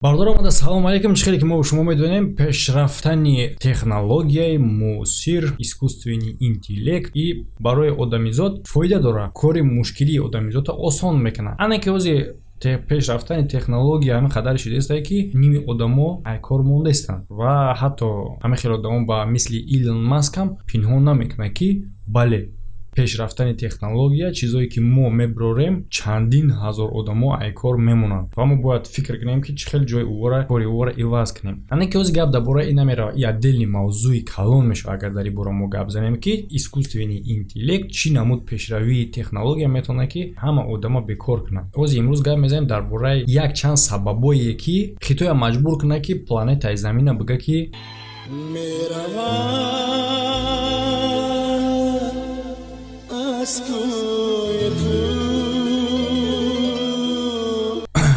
Бардор салом алейкум, чхеле ки мо шумо медонем пешрафтани технологияи муосир, искусственный интеллект и барои одамизод фоида дора, кори мушкилии одамизода осон мекунад. Ане ки ози пешрафтани технология ҳамин қадар шудааст ки ними одамо айкор мондаистанд ва ҳатто ҳамин хел одамо ба мисли Илон Маск ҳам пинҳон намекунад ки бале пешрафтани технология чизое ки мо меброрем чандин ҳазор одамо айкор мемонанд ва мо бояд фикр кунем ки чӣ хел ҷои увора кори увора иваз кунем. Ане ки ози гап дар бораи ин намерава, и отдельни мавзӯи калон мешава агар дар ин бора мо гап занем ки искусственный интеллект чӣ намуд пешравии технология метавона ки ҳама одамо бекор кунад. Ози имрӯз гап мезанем дар бораи якчанд сабабое ки Хитоя маҷбур кунад ки планетаи Замина бига ки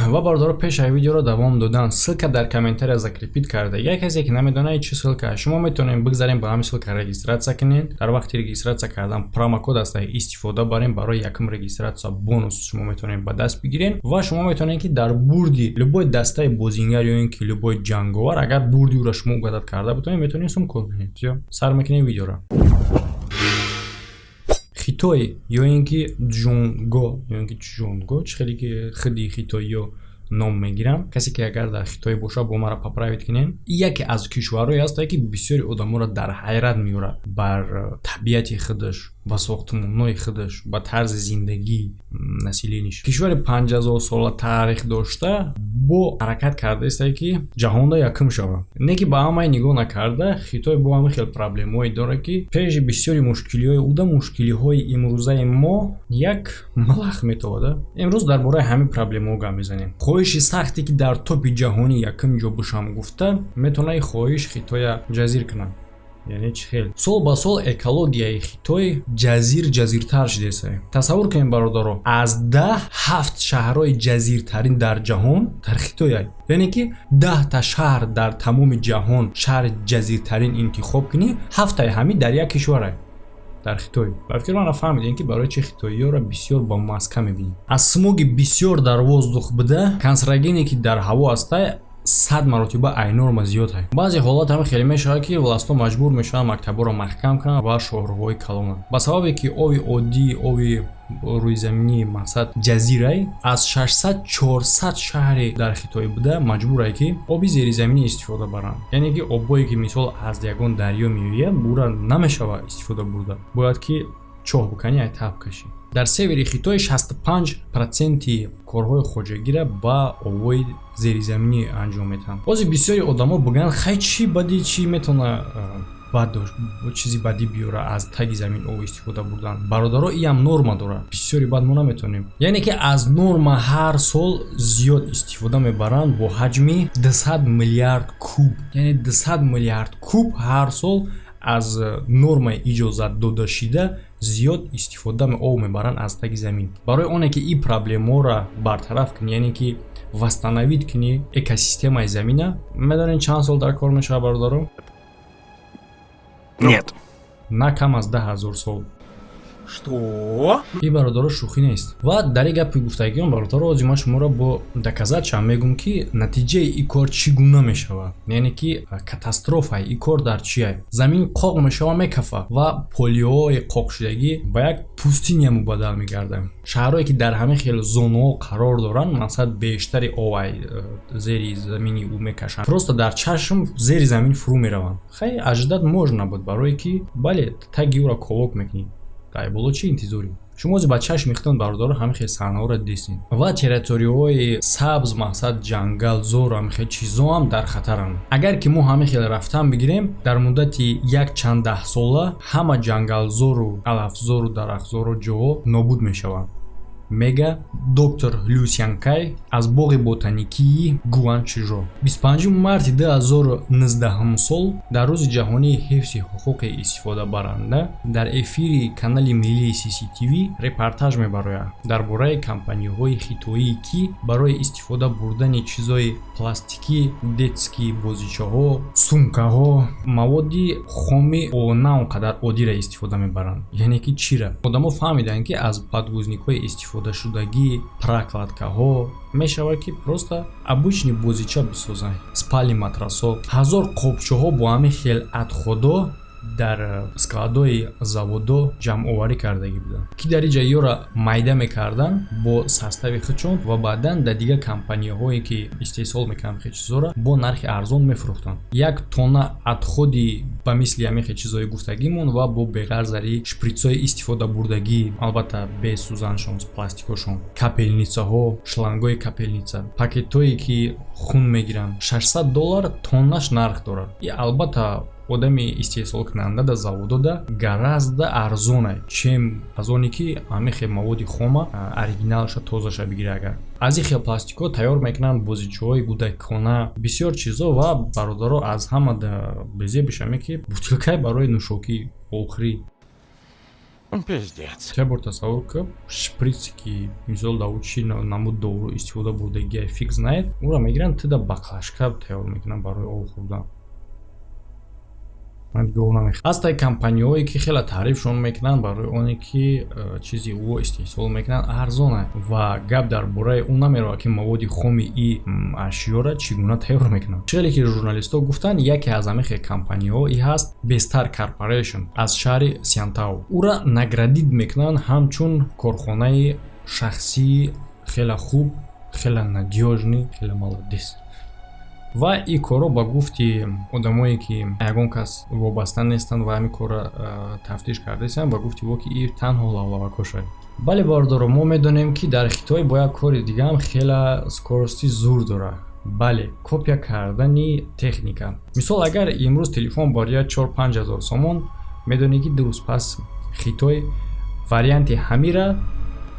ва бардор пешаи видеоро давом додан. Ссылка дар комментария закрепит карда. Як касе ки намедонад чӣ ссылка, шумо метавонед бигзарем ба ҳамин ссылка регистратсия кунед. Дар вақти регистратсия кардан промокод аст истифода барем барои якум регистратсия бонус шумо метавонед ба даст бигирен ва шумо метавонед ки дар бурди любой дастаи бозингар ё ин ки любой ҷанговар агар бурди ӯро шумо угадат карда бутонед метавонед сумкор кунед. Всё, сар мекунем видеоро. Хитой ё ин ки Джунго, ё ин ки Джунго, чӣ хеле ки хиди хитоиё ном мегирам. Касе ки агар дар Хитой боша бо мара поправит кунен. Яке аз кишварҳое аст ки бисёри одаморо дар ҳайрат меорад бар табиати худаш, ба сохтмонҳои худаш, ба тарзи зиндагии населениш. Кишвари 5000 сола таърих дошта бо ҳаракат кардааст ки ҷаҳонда якум шава. Не ки ба ҳамаи нигоҳ накарда, Хитой бо ҳамин хел проблемҳое дорад ки пеши бисёри мушкилиҳои уда мушкилиҳои имрӯзаи мо як малах метавода. Имрӯз дар бораи ҳамин проблемаҳо гап мезанем. Хоҳиши сахте ки дар топи ҷаҳонӣ якум ҷо бошам гуфта, метавона ин хоҳиш Хитоя ҷазир кунад. Яъне чӣ хел сол ба сол экологияи Хитой ҷазиртар шудааст. Тасаввур кунед бародаро, аз 7 шаҳрҳои ҷазиртарин дар ҷаҳон дар Хитояд. Яъне ки 10 та шаҳр дар тамоми ҷаҳон шаҳри ҷазиртарин интихоб кунӣ, 7таи ҳамин дар як кишвар дар Хитой. Ба фикр ман фаҳмидем ки барои чӣ Хитоиёро бисёр ба маска мебинем. Аз смоги бисёр дар воздух буда, канцерогене ки дар ҳаво аста 100 маротиба айнорма зиёд ҳай. Баъзе ҳолат ҳам хеле мешавад ки властҳо маҷбур мешаванд мактабҳоро маҳкам кунанд ва шоҳрҳои калонанд. Ба сабабе ки ови оддӣ, ови рӯизаминии мақсад ҷазирай аз 600-400 шаҳри дар Хитой буда маҷбурай ки оби зеризаминӣ истифода баранд. Яъне ки обое ки мисол аз ягон дарё меояд, бура намешава истифода бурда. Бояд ки чоҳ бикани ай таб кашӣ. Дар севери Хитой 65% корҳои хоҷагира ба овои зеризаминӣ анҷом метаванд. Ози бисёри одамо биган хай чӣ бадӣ чӣ метавона чизи бадӣ биёра аз таги замин об истифода бурдан. Бародаро иам норма дорад. Бисёри бад мо наметавонем. Яъне ки аз норма ҳар сол зиёд истифода мебаранд бо ҳаҷми 200 миллиард куб. Яъне 200 миллиард куб ҳар сол аз нормаи иҷозат додашуда зиёд истифода об мебаранд аз таги замин. Барои оне ки ин проблемаҳоро бартараф кунӣ, яъне ки восстановит кунӣ экосистемаи замина, медонед чанд сол дар кор мешава бародаро? Нет. На кам аз 10,000 сол. Что? И бародаро шӯхӣ нест. Ва дар ин гапи гуфтагиён бародаро ози ман шуморо бо доказатча мегум ки натиҷаи ин кор чӣ гуна мешава. Яъне ки катастрофаи ин кор дар чие? Замин қоқ мешава, мекафа ва полиоҳои қоқшудагӣ ба як пустиния мубаддал мегардад. Шаҳрҳое ки дар ҳамин хел зонаҳо қарор доранд, мақсад бештари овай зери замини ӯ мекашанд. Просто дар чашм зери замин фурӯ мераванд. Хай аждад можна буд барое ки бале таги ӯро ковок мекунӣ. Дай боло чӣ интизорӣ? Шумо ози ба чашм ихтон бародаро ҳамин хел саҳнаҳоро дидед. Ва территорияҳои сабз, мақсад ҷангал, зору ҳамин хел чизо ҳам дар хатаранд. Агар ки мо ҳамин хел рафтан бигирем, дар муддати як чанд даҳ сола ҳама ҷангалзору, алафзору, дарахтзору ҷоҳо нобуд мешаванд. Мега доктор Лю Сянкай аз боғи ботаникии Гуанчжоу 25 марти 2019 сол дар рӯзи ҷаҳонии ҳифзи ҳуқуқи истифодабаранда дар эфири канали миллии CCTV репортаж мебарояд дар бораи компанияҳои хитоӣ ки барои истифода бурдани чизои пластикӣ, детскии бозичаҳо, сумкаҳо, маводи хоми на он қадар оддира истифода мебаранд. Яъне ки чира? Одамо фаҳмиданд ки аз падгузникҳои истифода истифодашудагӣ прокладкаҳо мешавад ки просто обычни бозича бисозанд. Спали матрасо, ҳазор қопчаҳо бо ҳамин хелатходо дар складои заводо ҷамъоварӣ кардагӣ буданд, ки дар ин ҷойёра майда мекардан бо состави худшон ва баъдан дар дигар компанияҳое ки истеҳсол мекарданд хе чизора бо нархи арзон мефурӯхтанд. Як тонна отходи ба мисли ҳамин хе чизои гуфтагимон ва бо беғарзари шпритсои истифода бурдагӣ, албатта без сӯзаншон, пластикошон, капелницаҳо, шлангои капелница, пакетҳое ки хун мегиранд, $600 тоннаш нарх дорад. И албатта одами истеҳсолкунанда дар заводода гаразда арзонай, чем аз оне ки ҳамин хел маводи хома оригиналаша тозаша бигирад. Агар аз ин хел пластикҳо тайёр мекунанд бозичаҳои гудакона, бисёр чизо ва бародаро аз ҳама безебиша ки бутилкаи барои нӯшокии охирӣ. Пиздец. Ча бор тасаввур кӯ шпритси ки мисол дар чӣ намуд дору истифода бурдагия фик знает, ура мегиранд туда баклашка тайёр мекунанд барои об хӯрдан. Аз таи компанияҳое ки хеле таърифшон мекунанд барои оне ки чизи ӯ истеҳсол мекунанд арзона ва гап дар бораи ӯ намеравад ки маводи хоми и ашёра чӣ гуна тайёр мекунанд. Чиеле ки журналистҳо гуфтанд, яке аз ҳамин хел компанияҳо и ҳаст Bestar Corporation аз шаҳри Сиантау. Ура наградид мекунанд ҳамчун корхонаи шахсии хеле хуб, хеле надёжни, хеле молодец. Ва ин коро ба гуфти одамое ки ягон кас вобаста нестанд ва ҳамин кора тафтиш кардасанд, ба гуфти во ки ин танҳо лавлавако шуд. Бале бардоро мо медонем ки дар Хитой бо як кори дига ҳам хеле скорости зур дорад. Бале, копия кардани техника. Мисол агар имрӯз телефон барояд 4-5 ҳазор сомон, медонед ки дурус пас Хитой варианти ҳамира,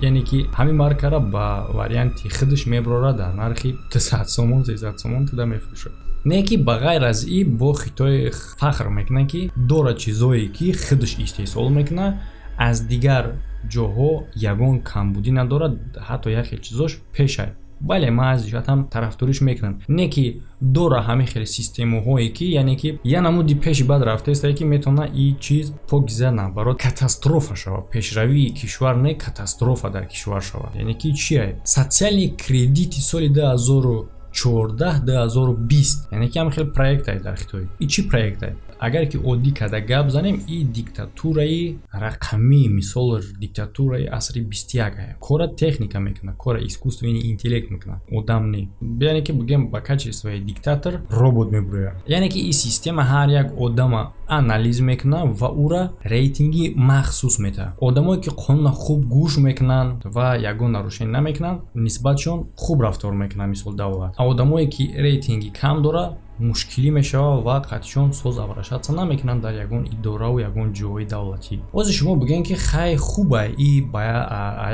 яъне ки ҳамин маркара ба варианти худаш меброра дар нархи 200 сомон, 300 сомон туда мефурӯшад. Не ки ба ғайр аз ин бо Хитой фахр мекунад ки дора чизое ки худаш истеҳсол мекунад, аз дигар ҷоҳо ягон камбудӣ надорад, ҳатто як хел чизош пешай. Бале, ман аз ҷиҳатам тарафдориш мекунам. Не ки дора ҳамин хел системаҳое ки яъне ки я намуди пеши бад рафтааст ки метавона ин чиз покиза наоборот катастрофа шавад. Пешравии кишвар не катастрофа дар кишвар шавад. Яъне ки чие? Социални кредити соли 2014-2020, яъне ки ҳамин хел проектае дар Хитой. И чӣ проектае? Агар ки оддӣ када гап занем, ин диктатураи рақамӣ, мисол диктатураи асри 21 кора техника мекунад, кора искусственный интеллект мекунад, одам не. Яъне ки бигем ба качествои диктатор робот мебурояд. Яъне ки ин система ҳар як одама анализ мекунад ва ура рейтинги махсус метавад. Одамое ки қонуна хуб гӯш мекунанд ва ягон нарушение намекунанд, нисбатшон хуб рафтор мекунад мисол давлат. А одамое ки рейтинги кам дорад, мушкилӣ мешавад ва қатъиён соз аврашатса намекунанд дар ягон иdoraу ягон ҷои давлатӣ. Ози шумо бигӯед ки хай хубай, и ба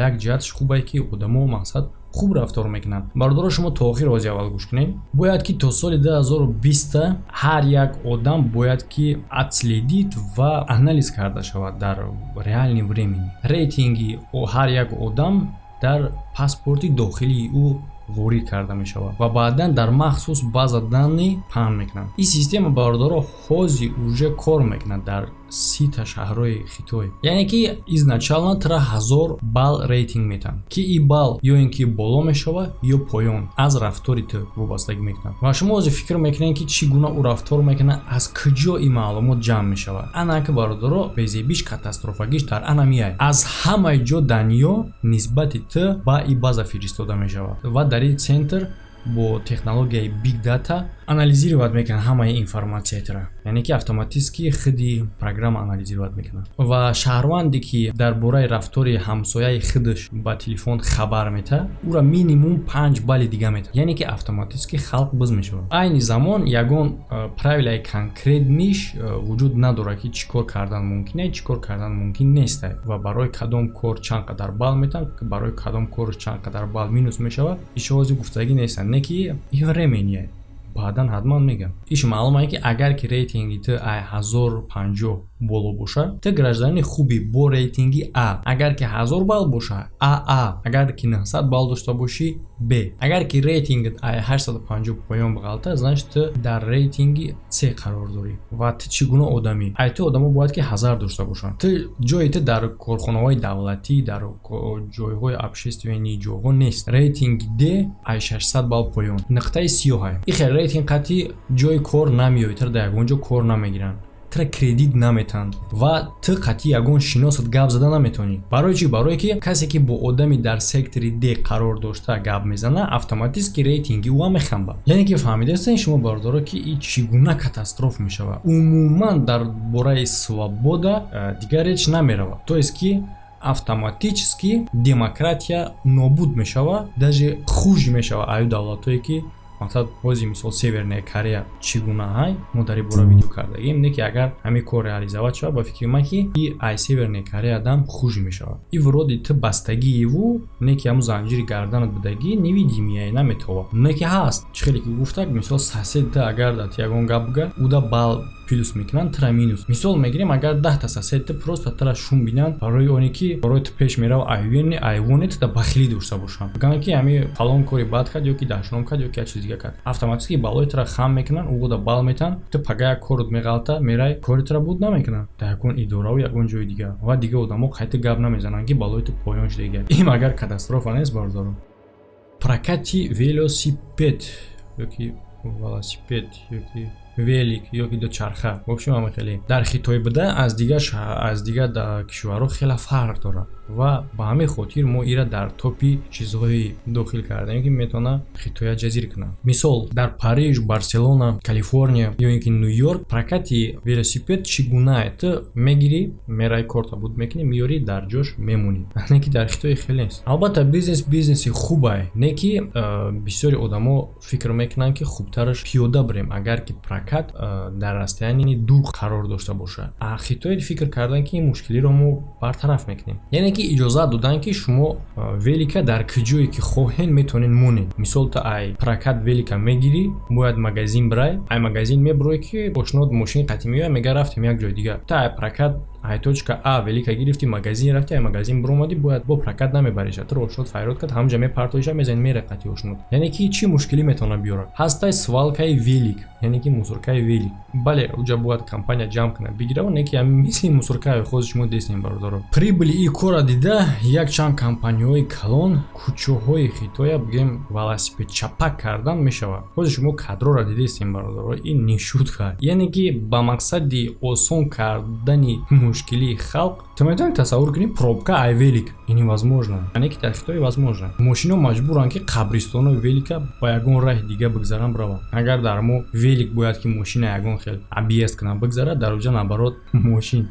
як ҷиҳатш хубай ки одамо мақсад хуб рафтор мекунанд. Бардоро шумо то охир ози аввал гӯш кунед. Бояд ки то соли 2020 ҳар як одам бояд ки отследид ва анализ карда шавад дар реальни времени. Рейтинги ҳар як одам дар паспорти дохилии ӯ ворид карда мешавад ва баъдан дар махсус база данӣ паҳн мекунанд. Ин система бардоро ҳозир уже кор мекунад дар 30 та шаҳрҳои Хитой. Яъне ки изначално 1000 балл рейтинг метаванд, ки ин балл ё ин ки боло мешавад ё поён, аз рафтори ту вобастагӣ мекунад. Ва шумо ҳозир фикр мекунед ки чӣ гуна ӯ рафтор мекунад, аз куҷо ин маълумот ҷамъ мешавад. Ана ки бардоро безебиш катастрофагиш дар ана миай. Аз ҳамаи ҷо даниё нисбати ту ба ин база фиристода мешавад ва дар ин центр бо технологияи big data анализировать мекунад ҳамаи информатсиятро. Яъне ки автоматически худи программа анализировать мекунад. Ва шаҳрванде ки дар бораи рафтори ҳамсояи худаш ба телефон хабар метаҳад, ӯра минимум 5 балли дига метаҳад. Яъне ки автоматически халқ биз мешавад. Айни замон ягон правилаи конкретниш вуҷуд надорад ки чӣ кор кардан мумкин аст, чӣ кор кардан мумкин нест ва барои кадом кор чанд қадар балл метаҳад, барои кадом кор чанд қадар балл минус мешавад. Ишози гуфтагӣ нест. Не ки ин времени баъдан ҳатман мегам. иш маълум аст ки агар ки рейтинги ту 1050 боло бошад, ту гражданини хуби бо рейтинги А. Агар ки 1000 балл бошад, АА. Агар ки 900 балл дошта бошӣ, Б. Агар ки рейтингит 850 поён бағалта, значит ту дар рейтинги С 3 қарор дорӣ ва ту чӣ гуна одамӣ. Ту одамо бояд ки ҳазар дошта бошанд. Ту ҷои ту дар корхонаҳои давлатӣ, дар ҷойҳои общественӣ ҷойҳо нест. Рейтинги D ай 600 балл поён. Нуқтаи сиёҳай. Ихел рейтинг қатъи ҷои кор намеёӣ, ту дар ягон ҷо кор намегиранд. тра кредит наметанд ва ту қатъи ягон шиносат гап зада наметавонӣ. Барои чӣ? Барое ки касе ки бо одами дар сектори D қарор дошта гап мезана, автоматически рейтинги ӯ мехамба. Яъне ки фаҳмидастен шумо бардоро ки ин чӣ гуна катастроф мешавад. Умуман дар бораи свобода дигар реч намеравад. То есть ки автоматически демократия нобуд мешавад, даже хуш мешавад аю давлатое ки масалан ҳози мисол Северная Корея чӣ гуна ҳай мо дар ин бора видео кардагим. Не ки агар ҳамин кор реализоват шавад, ба фикри ман ки и ай Северная Корея дам хуш мешавад. И вроди ту бастагии ву не ки ҳамун занҷири гарданат будагӣ невидимияй наметавад. Не ки ҳаст. Чӣ хеле ки гуфтак мисол сосед та агар дат ягон гап буга уда бал плюс мекунанд, тра минус. Мисол мегирем агар 10 та сосед ту просто тра шум бинанд, барои оне ки барои ту пеш мерав айвонет да бахилӣ дошта бошанд. Гана ки ҳами фалон кори бад кард ё ки дашном кард ё ки чиз дигар кард. Автоматически балои тра хам мекунанд, ӯ да бал метан, ту пагая корут меғалта, мерай кори тра буд намекунанд. Дар ягон идора ва ягон ҷои дигар. Ва дига одамо қайта гап намезананд ки балои ту поён шудагия. Ин агар катастрофа нест бардоро. Прокати велосипед ё ки велосипед ё ки велик ё ки дучарха. В общем ҳама хеле дар Хитой буда аз дигар кишварҳо хеле фарқ дорад ва ба ҳамин хотир мо ира дар топи чизҳои дохил кардаем ки метавона Хитоя ҷазир кунад. Мисол дар Париж, Барселона, Калифорния ё ин ки Нью-Йорк прокати велосипед чӣ гунае? Ту мегирӣ, мерай корта буд мекунӣ, миёрӣ дар ҷош мемонӣ. Не ки дар Хитои хеле нест. Албатта бизнеси хубае. Не ки бисёри одамо фикр мекунанд ки хубтараш пиёда бирем агар ки прокат дар растоянии дур қарор дошта бошад. Хитои фикр кардан ки ин мушкилиро мо бартараф мекунем. Яъне ки иҷозат додан ки шумо велика дар куҷое ки хоҳен метавонед монед. Мисол ту ай прокат велика мегирӣ, бояд магазин бирай, ай магазин мебурӣ ки ошнод мошини қатъи меояд, мега рафтем як ҷой дигар. Ту ай прокат ай точка А велика гирифти, магазин рафти, ай магазин биромади, бояд бо прокат намебариша. Туро ошнод файрод кард, ҳамҷа мепартоиша, мезани мере қатъи ошнод. Яъне ки чӣ мушкилӣ метавона биёрад? Ҳастай свалкаи велик, яъне ки мусоркаи велик. Бале, уҷа бояд компания ҷамъ кунад бигирава, не ки ҳамин мисли мусоркаи хози шумо дестем бародаро. Прибили и кора дида якчанд компанияҳои калон кӯчаҳои Хитоя бигем велосипед чапак кардан мешавад. хози шумо кадрора дидестем бародаро. Ин нишутка. Яъне ки ба мақсади осон кардани мушкилии халқ ту метавонед тасаввур кунӣ пробка ай велик. Ин невозможно. Яъне ки дар Хитой возможно. Мошино маҷбуранд ки қабристонои велика ба ягон раҳи дига бигзаранд браванд. Агар дар мо велик бояд ки мошина ягон хел объезд кунад бигзарад, дар уҷа наоборот мошин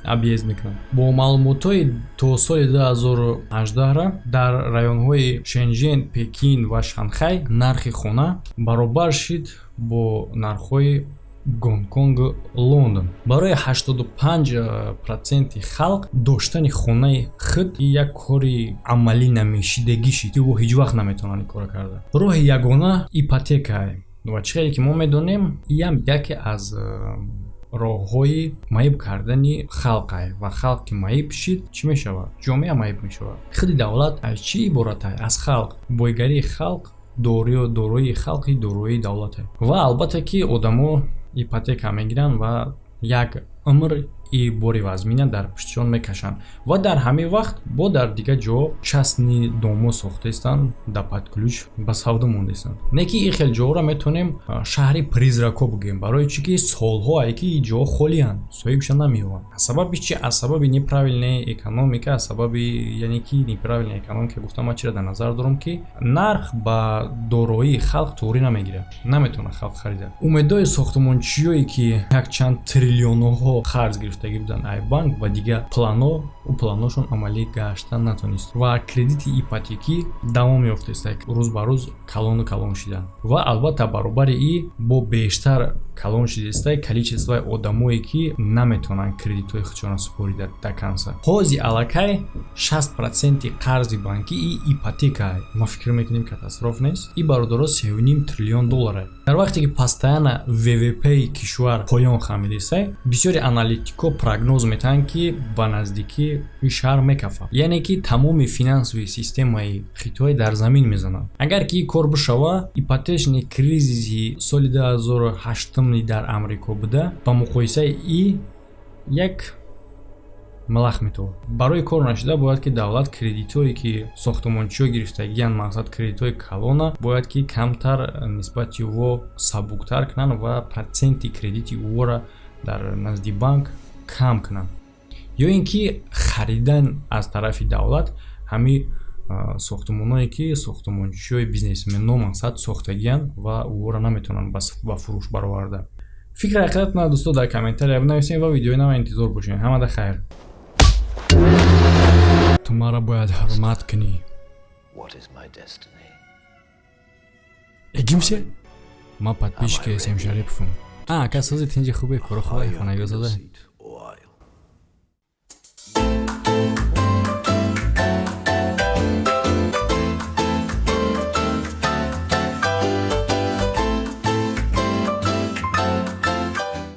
объезд мекунад. Бо маълумотои то соли 2018 дар районҳои Шенҷен, Пекин ва Шанхай нархи хона баробар шид бо нархҳои Гонконг, Лондон. Барои 85% халқ доштани хонаи худ як кори амалӣ намешидагӣ шид. Ӯ ҳеҷ вақт наметавонанд кор карда. Роҳи ягона ипотекае. Ва чӣ хеле ки мо медонем, ин яке аз роҳҳои маиб кардани халқай ва халқ ки маиб шид чӣ мешавад? Ҷомеа маиб мешавад. Худи давлат аз чӣ иборатае? Аз халқ. Бойгарии халқ, дороии халқи дороии давлате. Ва албатта ки одамо ипотека мегиранд ва як умр и бори вазмина дар пуштишон мекашанд ва дар ҳамин вақт бо дар дига ҷо частни домо сохтаистанд, да падключ ба савдо мондастанд. Не ки ин хел ҷоҳора метавонем шаҳри призрако бугем, барои чӣ ки солҳо ай ки ин ҷоҳо холиянд, соҳибшон намеёванд. Аз сабаби чӣ? Аз сабаби неправилнаи экономика, аз сабаби яъне ки неправилнаи экономика гуфтам ман чиро дар назар дорам ки нарх ба дороии халқ то'г'ри намегирад, наметавонад халқ харидад. Умедҳои сохтмончиёе ки якчанд триллионҳо қарз гирифтагӣ буданд ай банк ва дига планошон амалӣ гашта натонист ва кредити ипотекӣ давом ёфтааст, рӯз ба рӯз калон шиданд ва албатта баробари ин бо бештар калон шидааст количествои одамое ки наметавонанд кредитҳои худшонро супориданд до конца. ҳози аллакай 60% қарзи банкӣ и ипотека. ма фикр мекунем катастроф нест? И бародаро $3.5 триллион. дар вақте ки постоянно ВВП-и кишвар поён хамидааст, бисёри аналитико прогноз метаҳанд ки ба наздикӣ ин шаҳр мекафад. Яъне ки тамоми финансовии системаи Хитой дар замин мезанад. Агар ки ин кор бишава, ипотечный кризиси соли 2008 дар Амрико буда ба муқоисаи и як малах метавад. Барои кор нашуда бояд ки давлат кредитҳое ки сохтмончиҳо гирифтагиянд, мақсад кредитҳои калона, бояд ки камтар нисбати ӯо сабуктар кунанд ва проценти кредити ӯора дар назди банк кам кунанд. Ё ин ки харидан аз тарафи давлат ҳами сохтмоное ки сохтмончиҳои бизнесмен номақсад сохтагиянд ва ӯора наметавонанд ба фурӯш бароварда. фикри ақидатона дӯстон дар комментария бинависед ва видеои нав интизор бошед. Ҳамада хайр. ту маро бояд ҳурмат кунӣ. Эгимсе? Ма подписчики Эсэм Шариповым. Ака созит инҷи хубе кора хубе хона ёзада.